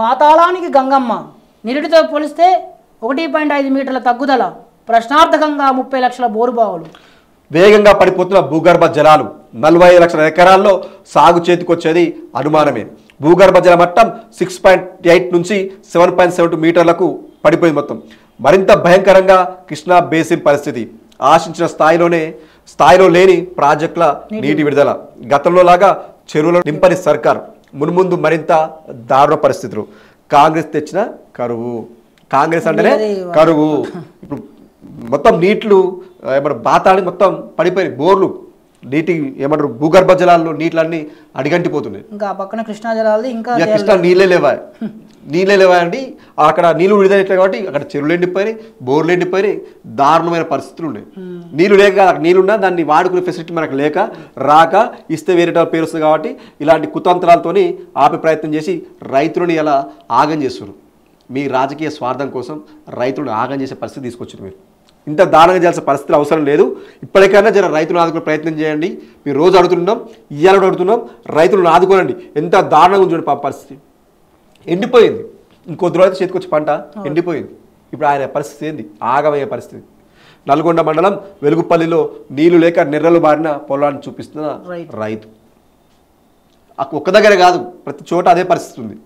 పాతాళానికి గంగమ్మ నిరుడితో పోలిస్తే 1.5 మీటర్ల తగ్గుదల, ప్రశ్నార్థకంగా 30 లక్షల బోరుబావులు. వేగంగా పడిపోతున్న భూగర్భ జలాలు 40 లక్షల ఎకరాల్లో సాగు చేతికొచ్చేది అనుమానమే. భూగర్భ జల మట్టం 6.8 నుంచి 7.72 మీటర్లకు పడిపోయింది. మొత్తం మరింత భయంకరంగా కృష్ణా బేసిన్ పరిస్థితి. ఆశించిన స్థాయిలో లేని ప్రాజెక్టుల నీటి విడుదల. గతంలో లాగా చెరువులను నింపని సర్కార్. మున్ముందు మరింత దారుణ పరిస్థితులు. కాంగ్రెస్ తెచ్చిన కరువు. కాంగ్రెస్ అంటేనే కరువు. ఇప్పుడు మొత్తం నీళ్లు ఏమంటారు బాతాళి మొత్తం పడిపోయి బోర్లు నీటి ఏమంటారు భూగర్భ జలాల్లో నీళ్ళన్నీ అడిగంటిపోతున్నాయి. ఇంకా పక్కన కృష్ణా జలాలు ఇంకా కృష్ణా నీళ్ళే లేవా అండి. అక్కడ నీళ్లు విడుదలట్లేదు కాబట్టి అక్కడ చెరువులు ఎండిపోయినాయి, బోర్లు ఎండిపోయినాయి. దారుణమైన పరిస్థితులు ఉన్నాయి. నీళ్లు లేక నీళ్ళున్నా దాన్ని వాడుకునే ఫెసిలిటీ మనకు లేక రాక ఇస్తే వేరే పేరు వస్తుంది కాబట్టి ఇలాంటి కుతంత్రాలతోని ఆపే ప్రయత్నం చేసి రైతులని ఇలా ఆగం చేస్తున్నారు. మీ రాజకీయ స్వార్థం కోసం రైతులను ఆగం చేసే పరిస్థితి తీసుకొచ్చారు. మీరు ఇంత దారుణంగా చేయాల్సిన పరిస్థితులు అవసరం లేదు. ఇప్పటికైనా జర రైతులను ఆదుకునే ప్రయత్నం చేయండి. మీరు రోజు అడుగుతున్నాం, ఇయ్యాల అడుగుతున్నాం, రైతులను ఆదుకోనండి. ఎంత దారుణంగా చూడండి పాప పరిస్థితి. ఎండిపోయింది. ఇంకొద్ది రోజు చేతికొచ్చి పంట ఎండిపోయింది. ఇప్పుడు ఆయన పరిస్థితి ఏంది? ఆగమయ్యే పరిస్థితి. నల్గొండ మండలం వెలుగుపల్లిలో నీళ్లు లేక నెర్రలు బారిన పొలాన్ని చూపిస్తున్న రైతు. ఒక్క దగ్గర కాదు, ప్రతి చోట అదే పరిస్థితి ఉంది.